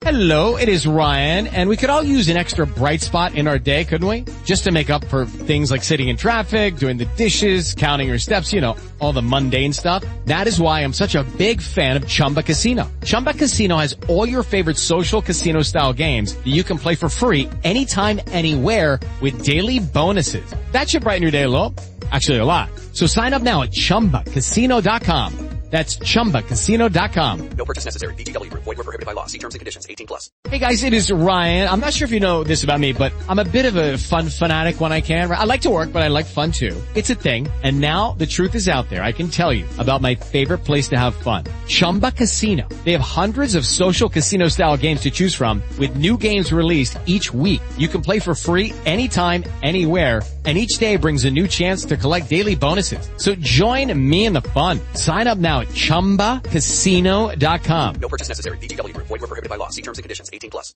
Hello, it is Ryan, and we could all use an extra bright spot in our day, couldn't we? Just to make up for things like sitting in traffic, doing the dishes, counting your steps, all the mundane stuff. That is why I'm such a big fan of Chumba Casino. Chumba Casino has all your favorite social casino-style games that you can play for free anytime, anywhere with daily bonuses. That should brighten your day a little. Actually, a lot. So sign up now at ChumbaCasino.com. That's ChumbaCasino.com. No purchase necessary. VGW Group. Void where prohibited by law. See terms and conditions. 18+. Hey guys, it is Ryan. I'm not sure if you know this about me, but I'm a bit of a fun fanatic when I can. I like to work, but I like fun too. It's a thing. And now the truth is out there. I can tell you about my favorite place to have fun. Chumba Casino. They have hundreds of social casino style games to choose from with new games released each week. You can play for free anytime, anywhere. And each day brings a new chance to collect daily bonuses. So join me in the fun. Sign up now at ChumbaCasino.com. No purchase necessary. VGW Group. Void where prohibited by law. See terms and conditions. 18+.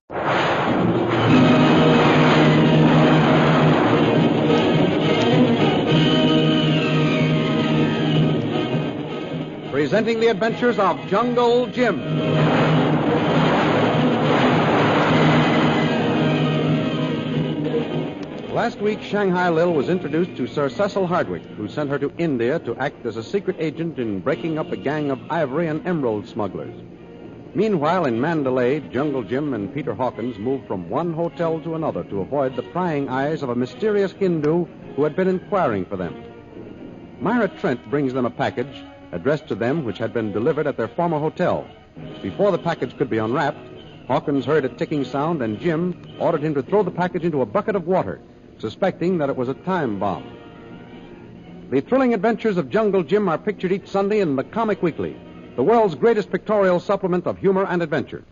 Presenting the adventures of Jungle Jim. Last week, Shanghai Lil was introduced to Sir Cecil Hardwick, who sent her to India to act as a secret agent in breaking up a gang of ivory and emerald smugglers. Meanwhile, in Mandalay, Jungle Jim and Peter Hawkins moved from one hotel to another to avoid the prying eyes of a mysterious Hindu who had been inquiring for them. Myra Trent brings them a package addressed to them which had been delivered at their former hotel. Before the package could be unwrapped, Hawkins heard a ticking sound, and Jim ordered him to throw the package into a bucket of water, suspecting that it was a time bomb. The thrilling adventures of Jungle Jim are pictured each Sunday in the Comic Weekly, the world's greatest pictorial supplement of humor and adventure.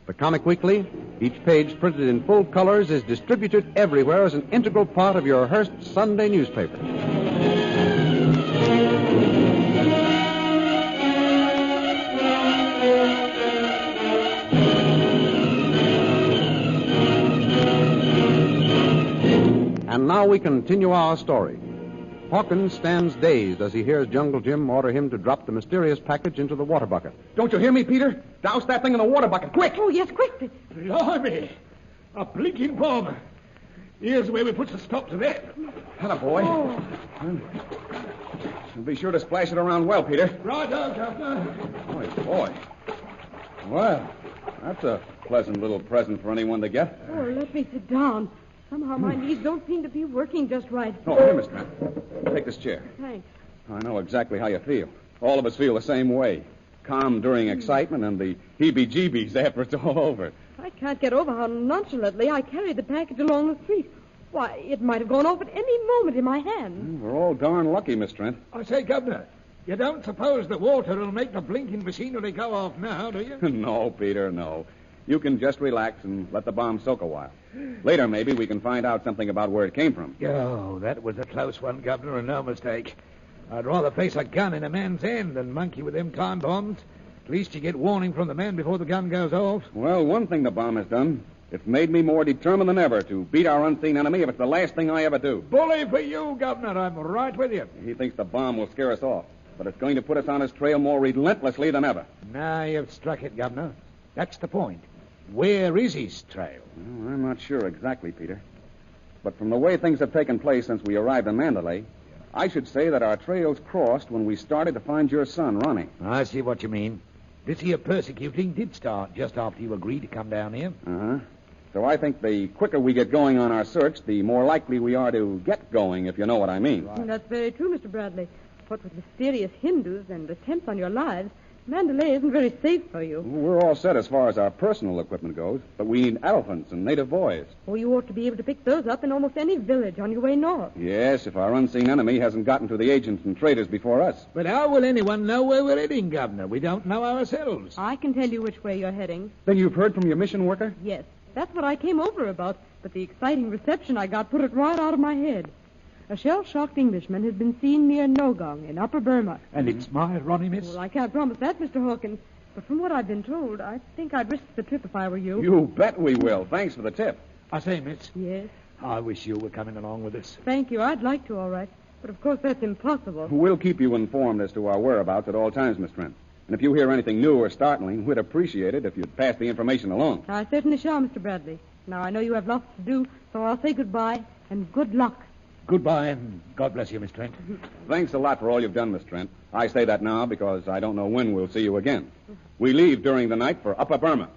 The Comic Weekly, each page printed in full colors, is distributed everywhere as an integral part of your Hearst Sunday newspaper. And now we continue our story. Hawkins stands dazed as he hears Jungle Jim order him to drop the mysterious package into the water bucket. Don't you hear me, Peter? Douse that thing in the water bucket, quick! Oh, yes, quick. Blimey, a blinking bomb. Here's where we put a stop to that. Hello, boy. Oh. Be sure to splash it around well, Peter. Righto, Governor. Boy. Well, that's a pleasant little present for anyone to get. Oh, let me sit down. Somehow my knees don't seem to be working just right. Oh, here, Miss Trent. Take this chair. Thanks. I know exactly how you feel. All of us feel the same way. Calm during excitement and the heebie-jeebies after it's all over. I can't get over how nonchalantly I carried the package along the street. Why, it might have gone off at any moment in my hand. We're all darn lucky, Miss Trent. I say, Governor, you don't suppose the water will make the blinking machinery go off now, do you? No, Peter, no. You can just relax and let the bomb soak a while. Later, maybe, we can find out something about where it came from. Oh, that was a close one, Governor, and no mistake. I'd rather face a gun in a man's hand than monkey with them time bombs. At least you get warning from the man before the gun goes off. Well, one thing the bomb has done, it's made me more determined than ever to beat our unseen enemy if it's the last thing I ever do. Bully for you, Governor. I'm right with you. He thinks the bomb will scare us off, but it's going to put us on his trail more relentlessly than ever. Now you've struck it, Governor. That's the point. Where is his trail? Well, I'm not sure exactly, Peter. But from the way things have taken place since we arrived in Mandalay, I should say that our trails crossed when we started to find your son, Ronnie. I see what you mean. This here persecuting did start just after you agreed to come down here. Uh-huh. So I think the quicker we get going on our search, the more likely we are to get going, if you know what I mean. Right. That's very true, Mr. Bradley. What with mysterious Hindus and attempts on your lives, Mandalay isn't very safe for you. We're all set as far as our personal equipment goes, but we need elephants and native boys. Oh, you ought to be able to pick those up in almost any village on your way north. Yes, if our unseen enemy hasn't gotten to the agents and traders before us. But how will anyone know where we're heading, Governor? We don't know ourselves. I can tell you which way you're heading. Then you've heard from your mission worker? Yes, that's what I came over about, but the exciting reception I got put it right out of my head. A shell-shocked Englishman has been seen near Nogong in Upper Burma. And it's my Ronnie, miss? Well, I can't promise that, Mr. Hawkins. But from what I've been told, I think I'd risk the trip if I were you. You bet we will. Thanks for the tip. I say, miss. Yes? I wish you were coming along with us. Thank you. I'd like to, all right. But, of course, that's impossible. We'll keep you informed as to our whereabouts at all times, Miss Trent. And if you hear anything new or startling, we'd appreciate it if you'd pass the information along. I certainly shall, Mr. Bradley. Now, I know you have lots to do, so I'll say goodbye and good luck. Goodbye, and God bless you, Miss Trent. Thanks a lot for all you've done, Miss Trent. I say that now because I don't know when we'll see you again. We leave during the night for Upper Burma.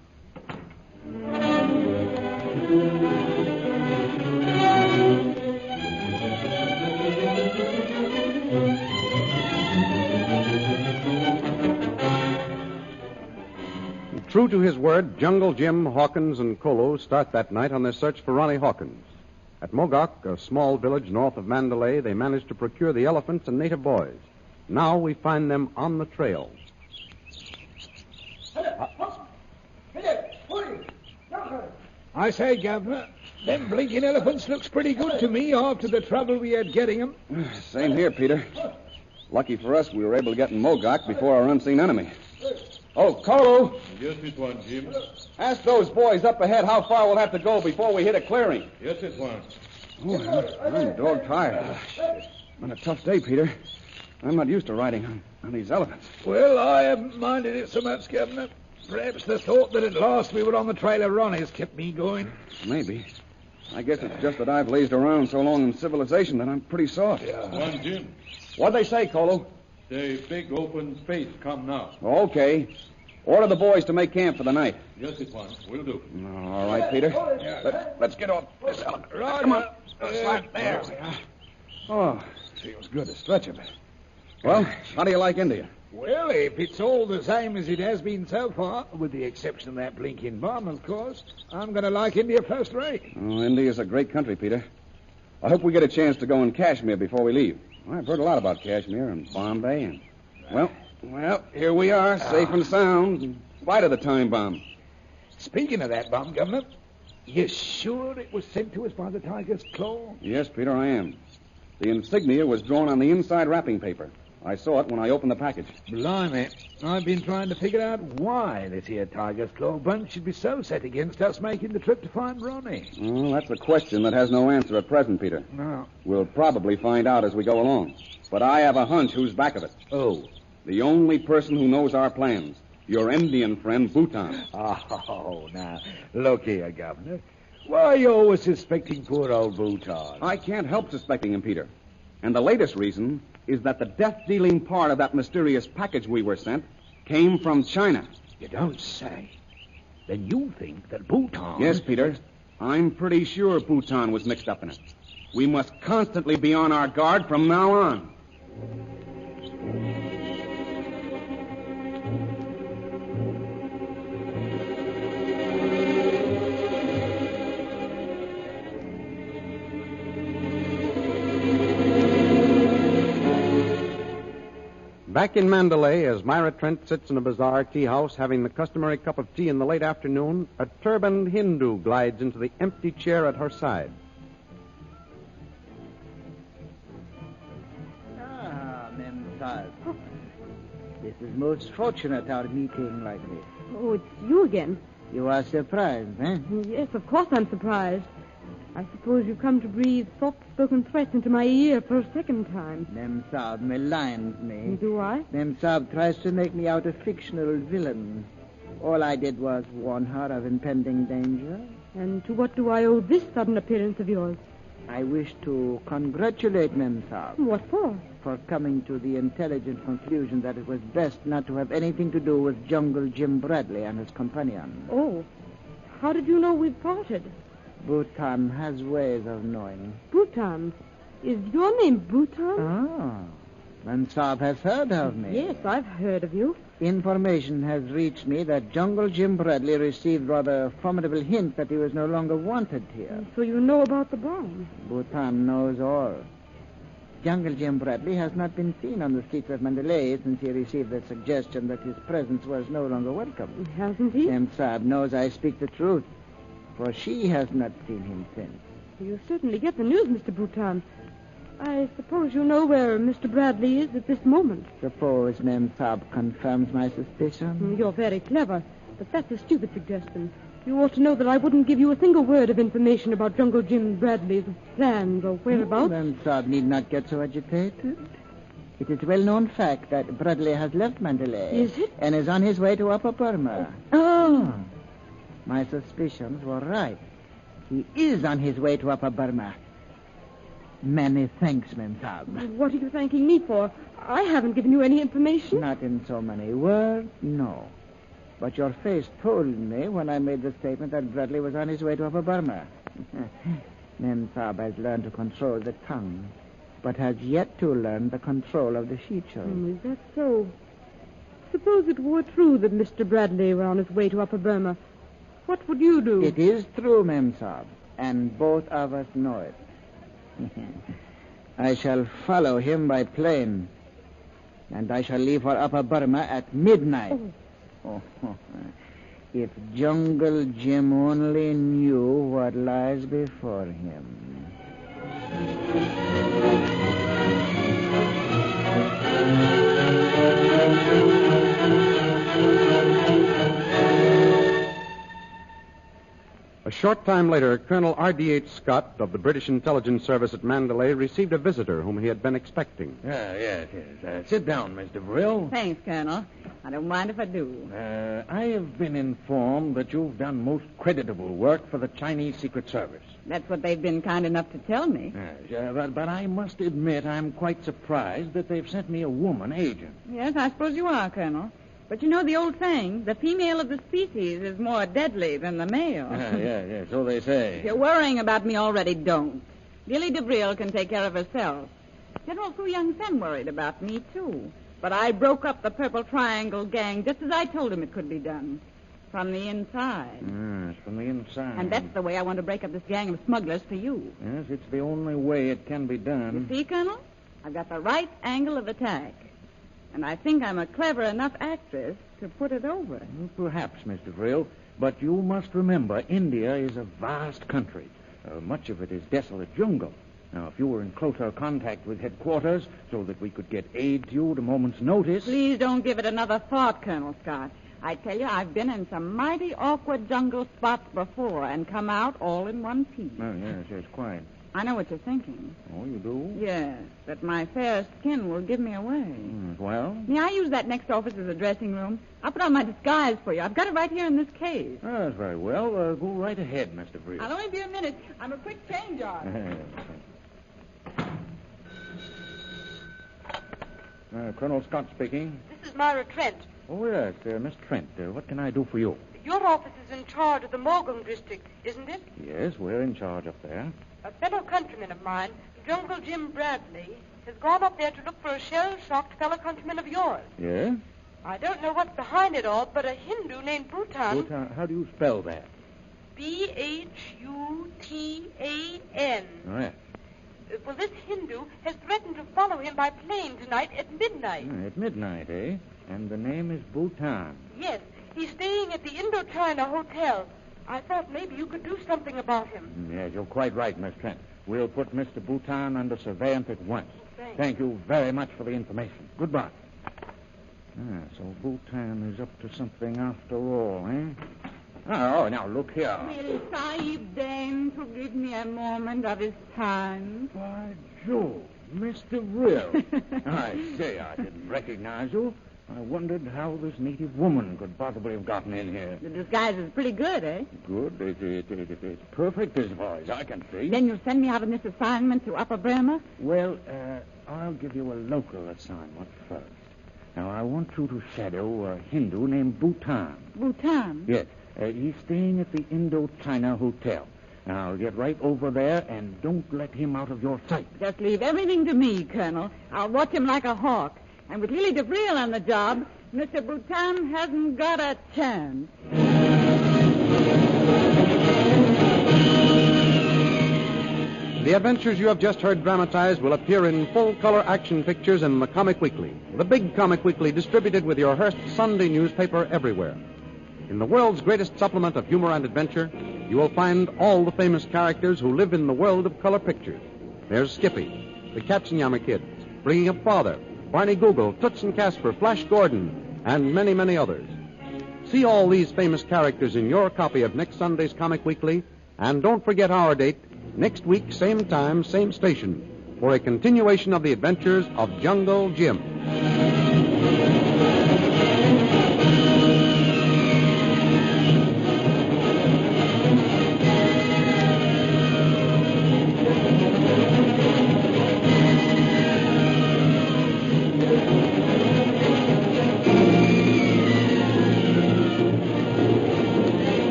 True to his word, Jungle Jim, Hawkins, and Kolu start that night on their search for Ronnie Hawkins. At Mogok, a small village north of Mandalay, they manage to procure the elephants and native boys. Now we find them on the trail. I say, Governor, them blinking elephants looks pretty good to me after the trouble we had getting them. Same here, Peter. Lucky for us, we were able to get in Mogok before our unseen enemy. Oh, Kolu! Yes, it was, Jim. Ask those boys up ahead how far we'll have to go before we hit a clearing. Yes, it was. Oh, I'm dog tired. Been a tough day, Peter. I'm not used to riding on these elephants. Well, I haven't minded it so much, Governor. Perhaps the thought that at last we were on the trail of Ronnie's kept me going. Maybe. I guess it's just that I've lazed around so long in civilization that I'm pretty soft. One, Jim. What'd they say, Kolu? The big open space come now. Okay. Order the boys to make camp for the night. Yes, it was. Will do. All right, Peter. Let's get off this elephant. Right, Come on. Slide there. Oh, feels good to stretch a bit. Well, how do you like India? Well, if it's all the same as it has been so far, with the exception of that blinking bomb, of course, I'm going to like India first rate. Oh, India's a great country, Peter. I hope we get a chance to go in Kashmir before we leave. I've heard a lot about Kashmir and Bombay and... Well, here we are, safe and sound, in spite of the time bomb. Speaking of that bomb, Governor, you sure it was sent to us by the tiger's claw? Yes, Peter, I am. The insignia was drawn on the inside wrapping paper. I saw it when I opened the package. Blimey, I've been trying to figure out why this here tiger's claw bunch should be so set against us making the trip to find Ronnie. Well, that's a question that has no answer at present, Peter. No. We'll probably find out as we go along. But I have a hunch who's back of it. Oh. The only person who knows our plans. Your Indian friend, Bhutan. Oh, now, look here, Governor. Why are you always suspecting poor old Bhutan? I can't help suspecting him, Peter. And the latest reason is that the death-dealing part of that mysterious package we were sent came from China. You don't say. Then you think that Bhutan... Yes, Peter. I'm pretty sure Bhutan was mixed up in it. We must constantly be on our guard from now on. Back in Mandalay, as Myra Trent sits in a bizarre tea house having the customary cup of tea in the late afternoon, a turbaned Hindu glides into the empty chair at her side. Ah, Memsahib. This is most fortunate, our meeting like this. Oh, it's you again. You are surprised, eh? Yes, of course I'm surprised. I suppose you've come to breathe soft-spoken threats into my ear for a second time. Memsahib maligns me. Do I? Memsahib tries to make me out a fictional villain. All I did was warn her of impending danger. And to what do I owe this sudden appearance of yours? I wish to congratulate Memsahib. What for? For coming to the intelligent conclusion that it was best not to have anything to do with Jungle Jim Bradley and his companion. Oh. How did you know we'd parted? Bhutan has ways of knowing. Bhutan? Is your name Bhutan? Ah. Memsahib has heard of me. Yes, I've heard of you. Information has reached me that Jungle Jim Bradley received rather a formidable hint that he was no longer wanted here. So you know about the bomb? Bhutan knows all. Jungle Jim Bradley has not been seen on the streets of Mandalay since he received the suggestion that his presence was no longer welcome. Hasn't he? Memsahib knows I speak the truth, for she has not seen him since. You certainly get the news, Mr. Bhutan. I suppose you know where Mr. Bradley is at this moment. Suppose Memsahib confirms my suspicion? You're very clever, but that's a stupid suggestion. You ought to know that I wouldn't give you a single word of information about Jungle Jim Bradley's plans or whereabouts. Memsahib need not get so agitated. It is a well-known fact that Bradley has left Mandalay. Is it? And is on his way to Upper Burma. Oh. My suspicions were right. He is on his way to Upper Burma. Many thanks, Mem Saab. What are you thanking me for? I haven't given you any information. Not in so many words, no. But your face told me when I made the statement that Bradley was on his way to Upper Burma. Mem Saab has learned to control the tongue, but has yet to learn the control of the features. Is that so? Suppose it were true that Mr. Bradley were on his way to Upper Burma. What would you do? It is true, Mem Saab, and both of us know it. I shall follow him by plane, and I shall leave for Upper Burma at midnight. Oh. If Jungle Jim only knew what lies before him. A short time later, Colonel R.D.H. Scott of the British Intelligence Service at Mandalay received a visitor whom he had been expecting. Yes. Sit down, Mr. Brill. Thanks, Colonel. I don't mind if I do. I have been informed that you've done most creditable work for the Chinese Secret Service. That's what they've been kind enough to tell me. Yes, but I must admit I'm quite surprised that they've sent me a woman agent. Yes, I suppose you are, Colonel. But you know the old saying, the female of the species is more deadly than the male. Yeah, so they say. If you're worrying about me already, don't. Billy DeBril can take care of herself. General Fu Young Sen worried about me, too. But I broke up the Purple Triangle gang just as I told him it could be done. From the inside. Yes, from the inside. And that's the way I want to break up this gang of smugglers for you. Yes, it's the only way it can be done. You see, Colonel? I've got the right angle of attack. And I think I'm a clever enough actress to put it over. Well, perhaps, Mr. Brill. But you must remember, India is a vast country. Much of it is desolate jungle. Now, if you were in closer contact with headquarters so that we could get aid to you at a moment's notice... Please don't give it another thought, Colonel Scott. I tell you, I've been in some mighty awkward jungle spots before and come out all in one piece. Oh, yes, quite. I know what you're thinking. Oh, you do? Yes, that my fair skin will give me away. Well? Yeah, I use that next office as a dressing room. I'll put on my disguise for you. I've got it right here in this case. Oh, that's very well. Go right ahead, Mr. Brill. I'll only be a minute. I'm a quick change on. Colonel Scott speaking. This is Myra Trent. Oh, yes, Miss Trent. What can I do for you? Your office is in charge of the Morgan district, isn't it? Yes, we're in charge up there. A fellow countryman of mine, Jungle Jim Bradley, has gone up there to look for a shell-shocked fellow countryman of yours. Yes? I don't know what's behind it all, but a Hindu named Bhutan... Bhutan, how do you spell that? Bhutan. Oh, yes. Well, this Hindu has threatened to follow him by plane tonight at midnight. At midnight, eh? And the name is Bhutan. Yes, he's staying at the Indochina Hotel. I thought maybe you could do something about him. Yes, you're quite right, Miss Trent. We'll put Mr. Bhutan under surveillance at once. Thanks. Thank you very much for the information. Goodbye. So Bhutan is up to something after all, eh? Oh, now, look here. Will Sahib deign to give me a moment of his time? By Jove, Mr. Brill. I say, I didn't recognize you. I wondered how this native woman could possibly have gotten in here. The disguise is pretty good, eh? Good. It's perfect as far as I can see. Then you'll send me out on this assignment to Upper Burma? Well, I'll give you a local assignment first. Now, I want you to shadow a Hindu named Bhutan. Bhutan? Yes. He's staying at the Indochina Hotel. Now, get right over there and don't let him out of your sight. Just leave everything to me, Colonel. I'll watch him like a hawk. And with Lily DeVril on the job, Mr. Bhutan hasn't got a chance. The adventures you have just heard dramatized will appear in full-color action pictures in the Comic Weekly, the big Comic Weekly distributed with your Hearst Sunday newspaper everywhere. In the world's greatest supplement of humor and adventure, you will find all the famous characters who live in the world of color pictures. There's Skippy, the Katzenjammer Kids, Bringing Up Father, Barney Google, Toots and Casper, Flash Gordon, and many, many others. See all these famous characters in your copy of next Sunday's Comic Weekly, and don't forget our date, next week, same time, same station, for a continuation of the adventures of Jungle Jim.